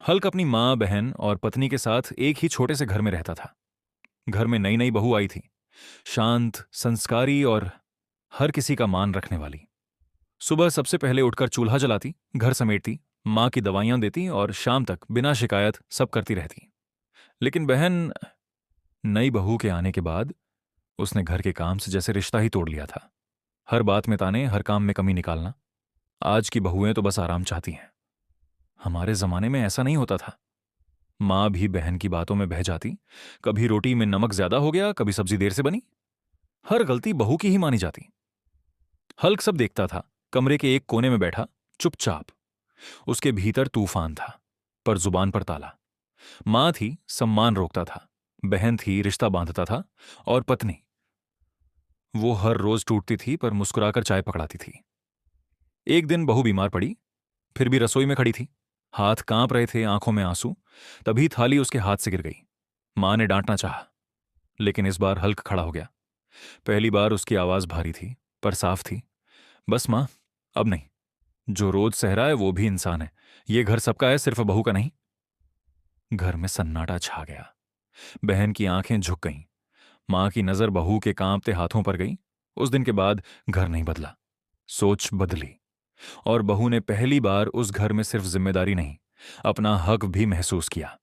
Hulk अपनी माँ, बहन और पत्नी के साथ एक ही छोटे से घर में रहता था। घर में नई नई बहू आई थी, शांत, संस्कारी और हर किसी का मान रखने वाली। सुबह सबसे पहले उठकर चूल्हा जलाती, घर समेटती, माँ की दवाइयां देती और शाम तक बिना शिकायत सब करती रहती। लेकिन बहन, नई बहू के आने के बाद उसने घर के काम से जैसे रिश्ता ही तोड़ लिया था। हर बात में ताने, हर काम में कमी निकालना। आज की बहुएं तो बस आराम चाहती हैं। हमारे जमाने में ऐसा नहीं होता था। माँ भी बहन की बातों में बह जाती। कभी रोटी में नमक ज्यादा हो गया, कभी सब्जी देर से बनी। हर गलती बहू की ही मानी जाती। हल्क सब देखता था, कमरे के एक कोने में बैठा, चुपचाप। उसके भीतर तूफान था, पर जुबान पर ताला। माँ थी, सम्मान रोकता था। बहन थी, रिश्ता बांधता था। और पत्नी, वो हर रोज टूटती थी पर मुस्कुराकर चाय पकड़ाती थी। एक दिन बहू बीमार पड़ी, फिर भी रसोई में खड़ी थी। हाथ कांप रहे थे, आंखों में आंसू। तभी थाली उसके हाथ से गिर गई। माँ ने डांटना चाहा, लेकिन इस बार हल्क खड़ा हो गया। पहली बार उसकी आवाज भारी थी, पर साफ थी। बस माँ, अब नहीं। जो रोज सह रहा है वो भी इंसान है। ये घर सबका है, सिर्फ बहू का नहीं। घर में सन्नाटा छा गया। बहन की आंखें झुक गईं। मां की नजर बहू के कांपते हाथों पर गई। उस दिन के बाद घर नहीं बदला, सोच बदली। और बहू ने पहली बार उस घर में सिर्फ जिम्मेदारी नहीं, अपना हक भी महसूस किया।